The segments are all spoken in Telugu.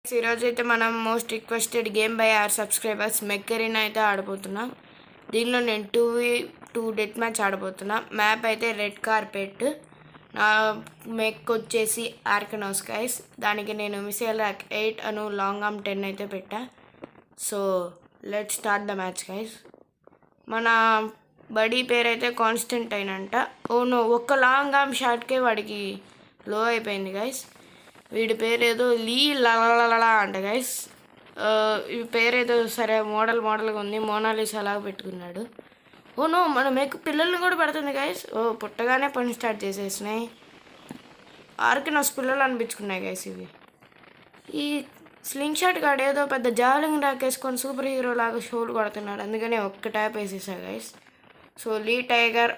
ఈరోజు అయితే మనం most requested game by our subscribers Mech Arena అయితే ఆడబోతున్నాం. దీనిలో నేను 2v2 డెత్ మ్యాచ్ ఆడబోతున్నా. మ్యాప్ అయితే రెడ్ కార్పెట్. నా మెక్ వచ్చేసి ఆర్కనోస్ గైస్. దానికి నేను మిసైల్ ర్యాక్ 8 అను లాంగ్ ఆర్మ్ 10 అయితే పెట్టా. So let start the match guys. మన బడీ పేరు అయితే కాన్స్టెంటైన్ అంట. ఓనో ఒక్క లాంగ్ ఆర్మ్ షాట్కే వాడికి లో అయిపోయింది గైస్. వీడి పేరు ఏదో లీ లలా అంట గైస్. ఈ పేరేదో సరే మోడల్గా ఉంది. మోనాలిసా అలాగ పెట్టుకున్నాడు. ఓనో మన మేకు పిల్లల్ని కూడా పెడుతుంది గైస్. పుట్టగానే పని స్టార్ట్ చేసేసినాయి. ఆర్కినోస్ పిల్లలు అనిపించుకున్నాయి గైస్ ఇవి. ఈ స్లింగ్ షాట్ గాడు ఏదో పెద్ద జాలింగ్ రాకేసుకొని సూపర్ హీరో లాగా షోలు కొడుతున్నాడు. అందుకనే ఒక్క ట్యాప్ వేసేసా గైస్. సో లీ టైగర్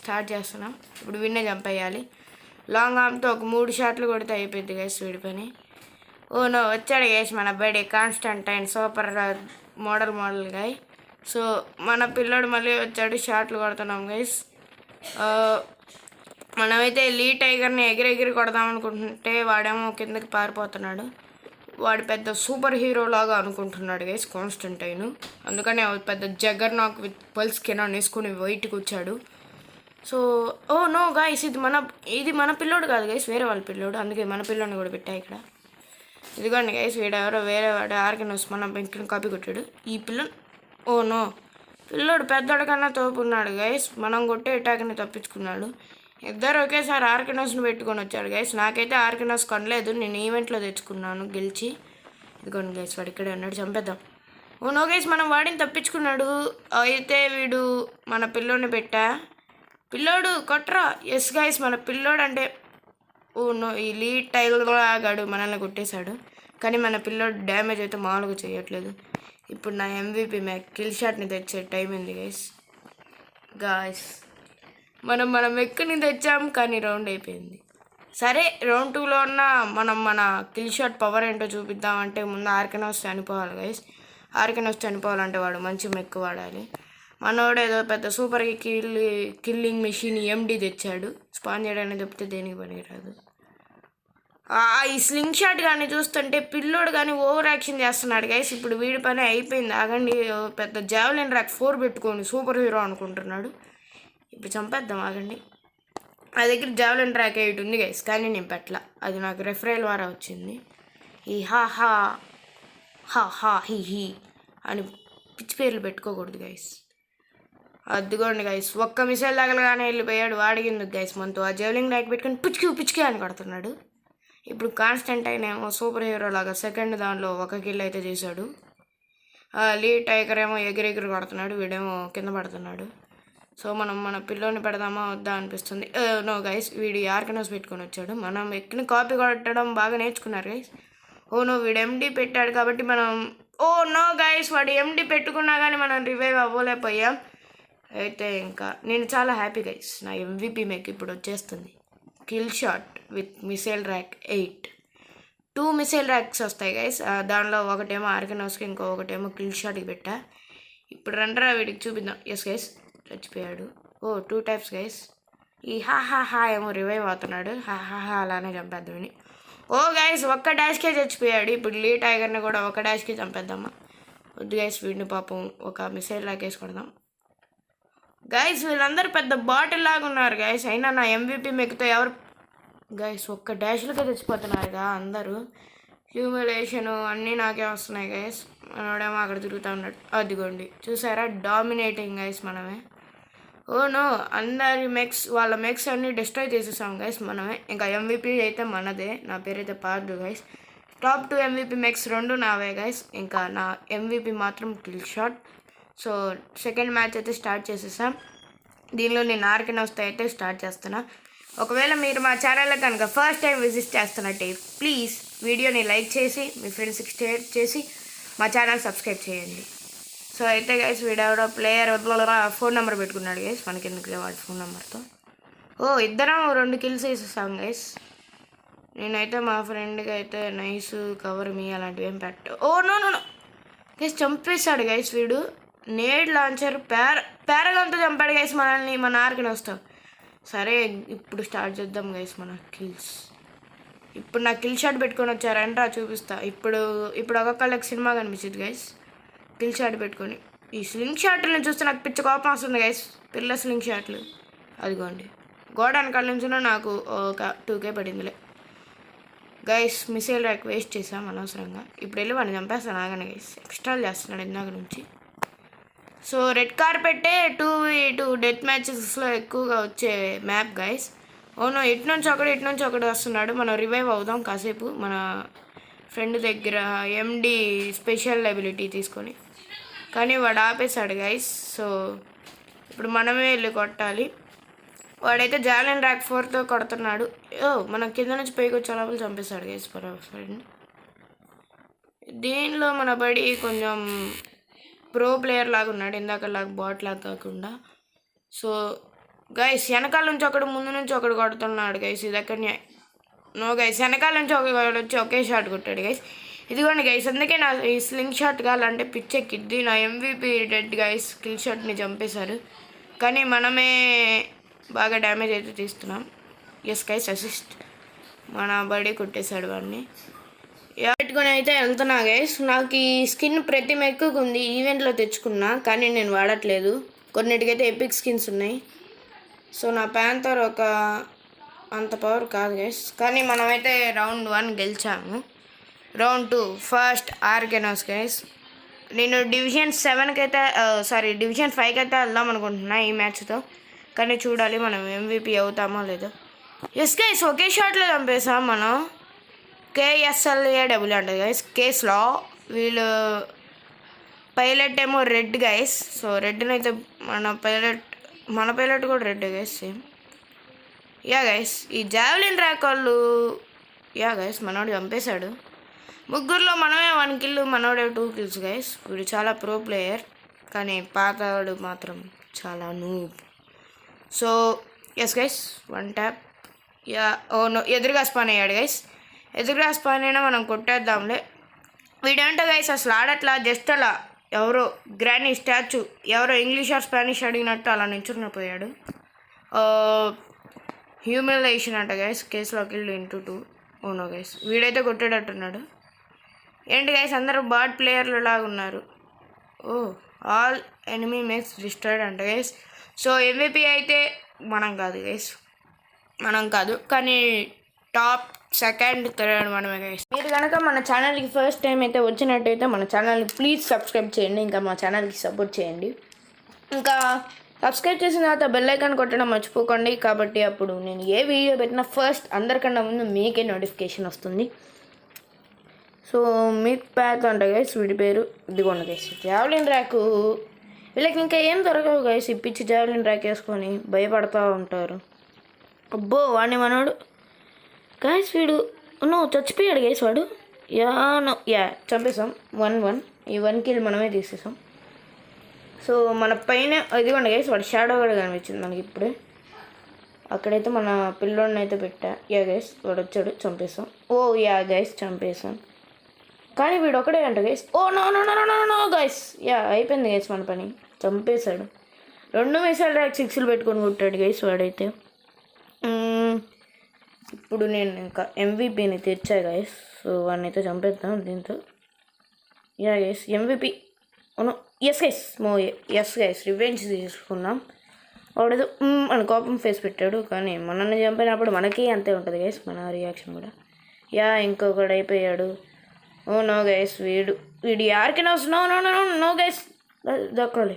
స్టార్ట్ చేస్తున్నాం. ఇప్పుడు విన్నే చంపేయాలి. లాంగ్ ఆర్మ్తో ఒక 3 షాట్లు కొడితే అయిపోయింది గైస్ వీడి పని. ఓనో వచ్చాడు గైస్ మన బడి Constantine super model guy. So మన పిల్లోడు మళ్ళీ వచ్చాడు. షాట్లు కొడుతున్నాం గైస్. మనమైతే లీ టైగర్ని ఎగిరెగిరి కొడదాం అనుకుంటుంటే వాడేమో కిందకి పారిపోతున్నాడు. వాడు పెద్ద సూపర్ హీరో లాగా అనుకుంటున్నాడు గైస్ కాన్స్టంటైన్. అందుకని పెద్ద జగర్ నాక్ విత్ పల్స్ కెనాన్ వేసుకుని బయటకు వచ్చాడు. సో ఓ నో గాయస్ ఇది మన పిల్లోడు కాదు గైస్, వేరే వాళ్ళ పిల్లోడు. అందుకే మన పిల్లోడిని కూడా పెట్టా ఇక్కడ. ఇదిగోండి గైస్, వీడెవరో వేరే వాడు ఆర్కినోస్ మన బెంకిని కాపీ కొట్టాడు. ఈ పిల్లని ఓ నో పిల్లోడు పెద్దోడి కన్నా తోపున్నాడు గైస్. మనం కొట్టే అటాక్ని తప్పించుకున్నాడు. ఇద్దరు ఒకేసారి ఆర్కినోస్ని పెట్టుకొని వచ్చాడు గైస్. నాకైతే ఆర్కినోస్ కొనలేదు, నేను ఈవెంట్లో తెచ్చుకున్నాను గెలిచి. ఇదిగోండి గైస్, వాడు ఇక్కడే ఉన్నాడు, చంపేద్దాం. ఓ నో గైస్, మనం వాడిని తప్పించుకున్నాడు. అయితే వీడు మన పిల్లోని పెట్టా. పిల్లోడు కొట్రా. ఎస్ గైస్, మన పిల్లోడు అంటే ఓ నో ఈ లీడ్ టైలర్ ఆగాడు, మనల్ని కొట్టేశాడు. కానీ మన పిల్లోడు డ్యామేజ్ అయితే మామూలుగా చేయట్లేదు. ఇప్పుడు నా MVP మ్యాక్ కిల్ షాట్ని తెచ్చే టైం ఉంది గైస్. మన మెక్కుని తెచ్చాం కానీ రౌండ్ అయిపోయింది. సరే రౌండ్ 2లో ఉన్న మన కిల్ షాట్ పవర్ ఏంటో చూపిద్దామంటే ముందు ఆర్కినోస్ చనిపోవాలి గైస్. ఆర్కినోస్ చనిపోవాలంటే వాడు మంచి మెక్కు వాడాలి. మనోడు ఏదో పెద్ద సూపర్ కిల్లింగ్ మెషిన్ MD తెచ్చాడు. స్పాన్ చేయడానికి చెప్తే దేనికి పనికిరాదు. ఈ స్లింగ్ షాట్ కానీ చూస్తుంటే పిల్లోడు కానీ ఓవర్ యాక్షన్ చేస్తున్నాడు గైస్. ఇప్పుడు వీడి పని అయిపోయింది. ఆగండి, పెద్ద జావెలిన్ ర్యాక్ 4 పెట్టుకొని సూపర్ హీరో అనుకుంటున్నాడు. ఇప్పుడు చంపేద్దాం ఆగండి. నా దగ్గర జావెలిన్ ర్యాక్ 8 ఉంది గైస్, కానీ నేను పెట్టలా. అది నాకు రెఫరైల్ ద్వారా వచ్చింది. ఈ హా హీ అని పిచ్చి పేర్లు పెట్టుకోకూడదు గైస్. అదిగోండి గైస్, ఒక్క మిసైల్ తగలగానే వెళ్ళిపోయాడు. వాడిగిందుకు గైస్ మనతో ఆ జెవలింగ్ ర్యాక్ పెట్టుకొని పిచ్చికి అని కొడుతున్నాడు. ఇప్పుడు కాన్స్టంటైన్ ఏమో సూపర్ హీరో లాగా సెకండ్ దానిలో ఒక కిల్ అయితే చేశాడు. లీ టైగర్ ఏమో ఎగిరెగిరి కొడుతున్నాడు, వీడేమో కింద పడుతున్నాడు. సో మనం మన పిల్లోని పెడదామా వద్దా అనిపిస్తుంది. నో గైస్, వీడి ఆర్కనోస్ పెట్టుకొని వచ్చాడు. మనం ఎక్కిన కాపీ కొట్టడం బాగా నేర్చుకున్నారు గైస్. ఓ నో వీడు MD పెట్టాడు కాబట్టి మనం ఓ నో గైస్, వాడు MD పెట్టుకున్నా కానీ మనం రివైవ్ అవ్వలేకపోయాం. అయితే ఇంకా నేను చాలా హ్యాపీ గైస్. నా MVP మేక్ ఇప్పుడు వచ్చేస్తుంది. Kill shot with missile rack 8. 2 missile racks వస్తాయి గైస్. దానిలో ఒకటేమో ఆర్కినోస్కి, ఇంకొకటేమో కిల్ షాట్కి పెట్టా. ఇప్పుడు రండ్రా వీడికి చూపిద్దాం. ఎస్ గైస్, చచ్చిపోయాడు. 2 టైప్స్ గైస్. ఈ హా ఏమో రివైవ్ అవుతున్నాడు. హా అలానే చంపేద్దామని. గైస్, ఒక్క డాష్కే చచ్చిపోయాడు. ఇప్పుడు లీ టైగర్ని కూడా ఒక డాష్కి చంపేద్దామా? వద్దు గైస్, వీడిని పాపం ఒక మిసైల్ ర్యాక్ వేసుకొడదాం. గైస్ వీళ్ళందరూ పెద్ద బాటిల్ లాగా ఉన్నారు గైస్. అయినా నా MVP మెక్కుతో ఎవరు గైస్ ఒక్క డాష్లకే తెచ్చిపోతున్నారుగా అందరూ. హ్యూమిలేషను అన్నీ నాకే వస్తున్నాయి గైస్. మనోడేమో అక్కడ తిరుగుతూ ఉన్నాడు. అదిగోండి చూసారా, డామినేటింగ్ గైస్ మనమే. నో అందరి వాళ్ళ మెక్స్ అన్నీ డిస్ట్రాయ్ చేసేసాం గైస్ మనమే. ఇంకా MVP అయితే మనదే. నా పేరైతే పార్దు గైస్. టాప్ 2 MVP మెక్స్ 2 నావే గైస్. ఇంకా నా MVP మాత్రం kill shot. So second match అయితే స్టార్ట్ చేసేసాం. దీనిలో నేను ఆర్కినోస్తో అయితే స్టార్ట్ చేస్తున్నా. ఒకవేళ మీరు మా ఛానల్లో కనుక ఫస్ట్ టైం విజిట్ చేస్తున్నట్టే ప్లీజ్ వీడియోని లైక్ చేసి మీ ఫ్రెండ్స్కి షేర్ చేసి మా ఛానల్ సబ్స్క్రైబ్ చేయండి. సో అయితే గైస్ వీడెవడో ప్లేయర్ ఫోన్ నెంబర్ పెట్టుకున్నాడు గైస్. మనకి ఎందుకు వాడి ఫోన్ నెంబర్తో. ఇద్దరం 2 కిల్స్ వేసేసాం గైస్. నేనైతే మా ఫ్రెండ్కి అయితే నైస్ కవర్ మీ అలాంటివి ఏం నో గైస్, చంపేశాడు గైస్ వీడు. నేడ్ లాంచర్ ప్యారగాన్తో చంపాడు గైస్ మనల్ని, మన ఆర్కినోస్తో. సరే ఇప్పుడు స్టార్ట్ చేద్దాం గైస్ మన కిల్స్. ఇప్పుడు నాకు కిల్ షాట్ పెట్టుకొని వచ్చారంటే చూపిస్తా. ఇప్పుడు ఒక్కొక్కళ్ళకి సినిమా కనిపించింది గైస్, కిల్ షాట్ పెట్టుకొని. ఈ స్లింగ్ షాట్లను చూస్తే నాకు పిచ్చ కోపం వస్తుంది గైస్, పిల్ల స్లింగ్ షాట్లు. అదిగోండి గోడ వెనకాల నుంచి నాకు ఒక 2K పడిందిలే గైస్. మిసైల్ ర్యాక్ వేస్ట్ చేసాం అనవసరంగా. ఇప్పుడు వెళ్ళి వాడిని చంపేస్తాను ఆగానే గైస్, ఎక్స్ట్రాలు చేస్తున్నాడు ఇందాక నుంచి. సో రెడ్ కార్పెట్టే 2v2 డెత్ మ్యాచెస్లో ఎక్కువగా వచ్చే మ్యాప్ గైస్. అవును, ఇటు నుంచి ఒకడు వస్తున్నాడు. మనం రివైవ్ అవుదాం కాసేపు మన ఫ్రెండ్ దగ్గర MD స్పెషల్ ఎబిలిటీ తీసుకొని. కానీ వాడు ఆపేశాడు గైస్. సో ఇప్పుడు మనమే వెళ్ళి కొట్టాలి. వాడైతే జాలిన్ ర్యాక్ 4తో కొడుతున్నాడు. మనం కింద నుంచి పైకి వచ్చే లోపల చంపేశాడు గైస్ ఫ్రెండ్. దీనిలో మన బడి కొంచెం ప్రో ప్లేయర్ లాగా ఉన్నాడు, ఇందాకలాగా బాట్ లాగా కాకుండా. సో గైస్ వెనకాల నుంచి ఒకడు ముందు నుంచి ఒకడు కొడుతున్నాడు గైస్. ఇది ఎక్కడ నో గైస్, వెనకాల నుంచి ఒకడు వచ్చి ఒకే షాట్ కొట్టాడు గైస్. ఇదిగోండి గైస్, అందుకే నా ఈ స్లింగ్ షాట్ కావాలంటే పిచ్చెక్కిద్ది. నా MVP డెడ్ గైస్, కిల్ షాట్ని చంపేశారు. కానీ మనమే బాగా డ్యామేజ్ అయితే తీస్తున్నాం. Yes guys, assist. మన బడి కొట్టేశాడు వాడిని. పెట్టుకొని అయితే వెళ్తున్నా గైస్. నాకు ఈ స్కిన్ ప్రతి మెక్కుకు ఉంది, ఈవెంట్లో తెచ్చుకున్నా కానీ నేను వాడట్లేదు. కొన్నిటికైతే ఎపిక్ స్కిన్స్ ఉన్నాయి. సో నా ప్యాంతర్ ఒక అంత పవర్ కాదు గైస్. కానీ మనమైతే రౌండ్ 1 గెలిచాము. Round 2 first Arkanos guys. నేను డివిజన్ 7కి అయితే డివిజన్ 5కి అయితే వెళ్దాం అనుకుంటున్నా ఈ మ్యాచ్తో. కానీ చూడాలి మనం MVP అవుతామో లేదో. ఎస్ గైస్, ఒకే షాట్లో చంపేసాం మనం. KSLAW అంటది గైస్, కేస్లో. వీళ్ళు పైలట్ ఏమో రెడ్ గైస్. సో రెడ్ని అయితే మన పైలట్ కూడా red guys, same. Yeah guys, ఈ జావెలిన్ ర్యాక్ వాళ్ళు యా గైస్ మనోడు చంపేశాడు. ముగ్గురులో మనమే 1 కిల్, మనోడే 2 కిల్స్ గైస్. వీడు చాలా ప్రో ప్లేయర్, కానీ పాతవాడు మాత్రం చాలా noob. So yes guys, 1 tap. Yeah no, ఎదురుగా స్పాన్ అయ్యాడు గైస్. ఎదురుగా స్పాన్ అయినా మనం కొట్టేద్దాంలే. వీడేంటో గైస్ అసలు ఆడట్లా, జస్ట్ అలా ఎవరో గ్రానీ స్టాచ్యూ, ఎవరో ఇంగ్లీష్ ఆర్ స్పానిష్ అడిగినట్టు అలా నించుని పోయాడు. హ్యూమిలేషన్ అంట గైస్, కేసులో కిల్డ్ ఇంటూ 2. ఓనో గైస్, వీడైతే కొట్టేటట్టున్నాడు. ఏంటి గైస్ అందరూ బాడ్ ప్లేయర్లు లాగా ఉన్నారు. ఆల్ ఎనిమీ మేక్స్ డిస్ట్రాయిడ్ అంట గైస్. సో MVP అయితే మనం కాదు గైస్, మనం కాదు, కానీ టాప్ 2nd 3rd మనమే గైస్. మీరు కనుక మన ఛానల్కి ఫస్ట్ టైం అయితే వచ్చినట్టయితే మన ఛానల్ని ప్లీజ్ సబ్స్క్రైబ్ చేయండి, ఇంకా మా ఛానల్కి సపోర్ట్ చేయండి. ఇంకా సబ్స్క్రైబ్ చేసిన తర్వాత బెల్ ఐకాన్ కొట్టడం మర్చిపోకండి. కాబట్టి అప్పుడు నేను ఏ వీడియో పెట్టినా ఫస్ట్ అందరికన్నా ముందు మీకే నోటిఫికేషన్ వస్తుంది. సో మిత్ ప్యాక్ అంట గైస్ వీడి పేరు. ఇదిగోండి గైస్, జావెలిన్ ర్యాక్. వీళ్ళకి ఇంకా ఏం దొరకవు గైస్, ఇప్పించి జావెలిన్ ర్యాక్ వేసుకొని భయపడతా ఉంటారు. అబ్బో వాడిని మనోడు గైస్, వీడు చచ్చిపోయాడు గైస్ వాడు. చంపేసాం. 1-1. ఈ 1 కిల్ మనమే తీసేసాం. సో మన పైన ఇదిగోండి గైస్, వాడు షాడో కూడా కనిపించింది మనకి ఇప్పుడే. అక్కడైతే మన పిల్లోడిని అయితే పెట్టా. గైస్ వాడు వచ్చాడు, చంపేసాం. గైస్ చంపేసాం. కానీ వీడు ఒకడే అంట గైస్. No guys. అయిపోయింది గైస్ మన పని, చంపేశాడు. 2 మిసైల్ ర్యాక్ 6లు పెట్టుకొని కొట్టాడు గైస్ వాడైతే. ఇప్పుడు నేను ఇంకా MVPని తెచ్చా గైస్. సో వాడిని అయితే చంపేద్దాం దీంతో. Guys MVP. Yes guys, yes guys revenge తీసుకున్నాం. వాడేదో మన కోపం ఫేస్ పెట్టాడు, కానీ మనల్ని చంపినప్పుడు మనకి అంతే ఉంటుంది గైస్, మన రియాక్షన్ కూడా. ఇంకొకడు అయిపోయాడు. నో గైస్, వీడు ఆర్కెనోస్. నో గైస్, దక్కాలి.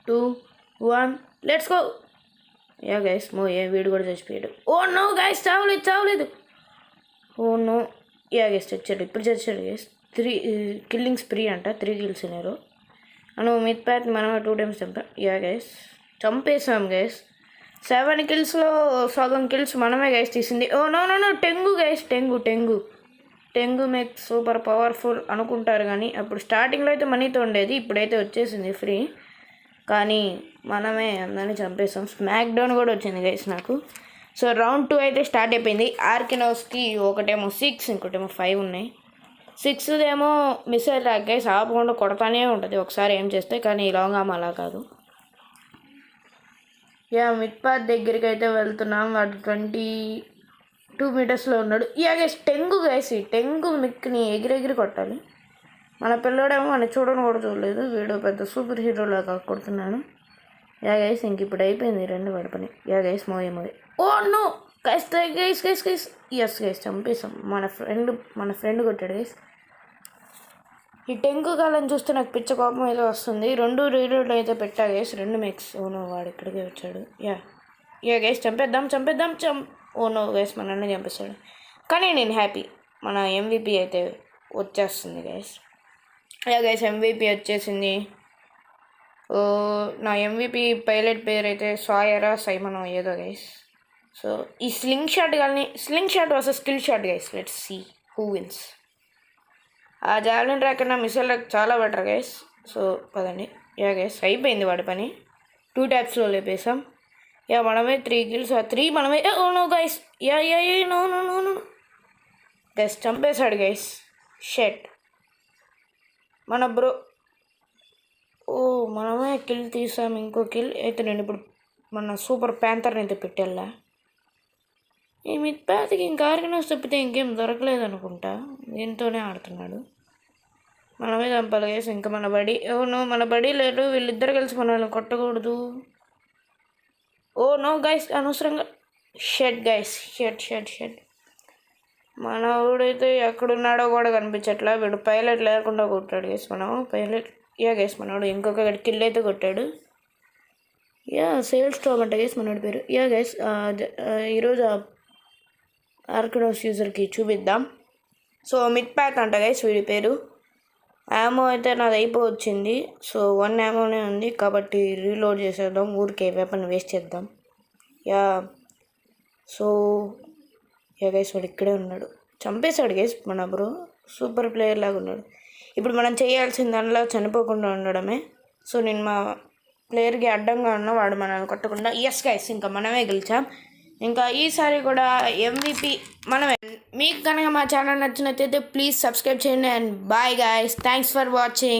2, 1 లెట్స్ గో. గైస్ వీడు కూడా చచ్చిపోయాడు. నో గైస్, చావలేదు. నో. గైస్ చచ్చాడు, ఇప్పుడు చచ్చాడు గైస్. 3 కిల్లింగ్ స్ప్రీ అంట, 3 కిల్స్ అయినారు. మిత్ ప్యాక్ మనం 2 టైమ్స్ చంపాం. గైస్ చంపేసాం గైస్. 7 కిల్స్లో సగం కిల్స్ మనమే గైస్ తీసింది. No Tengu guys, Tengu make super powerful అనుకుంటారు, కానీ అప్పుడు స్టార్టింగ్లో అయితే మనీతో ఉండేది, ఇప్పుడైతే వచ్చేసింది ఫ్రీ. కానీ మనమే అందరినీ చంపేసాం. స్మాక్ డౌన్ కూడా వచ్చింది గైస్ నాకు. సో రౌండ్ 2 అయితే స్టార్ట్ అయిపోయింది. ఆర్కెనోస్కి ఒకటేమో 6, ఇంకోటేమో 5 ఉన్నాయి. 6 ఏమో మిసైల్ ర్యాక్ గైస్, ఆపకుండా కొడతానే ఉంటుంది ఒకసారి ఏం చేస్తే. కానీ లాంగ్ ఆమ్ అలా కాదు. మిడ్ పాత్ దగ్గరికి అయితే వెళ్తున్నాం. వాడు 2 మీటర్స్లో ఉన్నాడు. యా గైస్ టెంగు గైస్, ఈ టెంగు మిక్ని ఎగిరెగిరి కొట్టాలి. మన పిల్లోడేమో మన చూడని కూడా చూడలేదు, వీడు పెద్ద సూపర్ హీరోలాగా కొడుతున్నాడు. యా గైస్ ఇంక ఇప్పుడు అయిపోయింది 2 వాడి పని. యా గైస్ మోయ్ oh no guys guys guys guys yes guys చంపేసాం. మన ఫ్రెండ్ కొట్టాడు గైస్. ఈ టెంకు కాలం చూస్తే నాకు పిచ్చ కోపం అయితే వస్తుంది. 2 రీలోడ్లు అయితే పెట్టా గైస్, 2 మిక్స్. ఓనో వాడు ఇక్కడికే వచ్చాడు. యా గైస్ చంపేద్దాం. ఓనో గైస్ మన అన్న చంపేస్తాడు. కానీ నేను హ్యాపీ, మన MVP అయితే వచ్చేస్తుంది గైస్. యా గైస్ MVP వచ్చేసింది. నా MVP పైలట్ పేరు అయితే సాయరా సైమనో ఏదో గైస్. సో ఈ sling shot versus skill shot guys, let's see who wins. ఆ జావెలిన్ ట్రాక్ కన్నా మిసైల్ చాలా బెటర్ గైస్. సో పదండి. యా గైస్ అయిపోయింది వాడి పని, 2 ట్యాప్స్లో లేపేసాం. యా మనమే 3 కిల్స్, 3 మనమే. Oh no guys, yeah no guys చంపేశాడు గైస్. షెట్ మన బ్రో. మనమే కిల్ తీసాం, ఇంకో కిల్ అయితే. నేను ఇప్పుడు మన సూపర్ ప్యాంథర్ని అయితే పెట్టేళ్ళా. ఈ మిడ్ ప్యాత్కి ఇంకా ఆర్గనైజ్ తప్పితే ఇంకేం దొరకలేదు అనుకుంటా, దీంతోనే ఆడుతున్నాడు. మనమే చంపాలి గైస్. ఇంకా మన బడి లేరు, వీళ్ళిద్దరు కలిసి మనల్ని కొట్టకూడదు. ఓ నో గైస్ అనవసరంగా షెట్ గైస్, షెట్. మన ఊడైతే ఎక్కడున్నాడో కూడా కనిపించట్లా, వీడు పైలట్ లేకుండా కొట్టాడు గైస్. మనం పైలట్. యా గైస్ మనోడు ఇంకొక కిల్ అయితే కొట్టాడు. యా సేల్స్ స్టామ్ అంట గైస్ మనోడి పేరు. యా గైస్ ఈరోజు ఆర్కనోస్ యూజర్కి చూపిద్దాం. సో మిడ్ ప్యాక్ అంట గైస్ వీడి పేరు. యామో అయితే నాది అయిపోవచ్చింది. సో 1 యామోనే ఉంది కాబట్టి రీలోడ్ చేసేద్దాం, ఊరికే వెపన్ వేస్ట్ చేద్దాం. సో గైస్ వాడు ఇక్కడే ఉన్నాడు, చంపేశాడు గైస్ మన బ్రో. సూపర్ ప్లేయర్ లాగా ఉన్నాడు. ఇప్పుడు మనం చేయాల్సిన దానిలో చనిపోకుండా ఉండడమే. సో నేను మా ప్లేయర్కి అడ్డంగా ఉన్న వాడు మనల్ని కొట్టకుండా. ఎస్ గైస్ ఇంకా మనమే గెలిచాం. ఇంకా ఈసారి కూడా MVP మనమే. మీకు కనుక మా ఛానల్ నచ్చినట్లయితే ప్లీజ్ సబ్స్క్రైబ్ చేయండి. And bye guys, thanks for watching.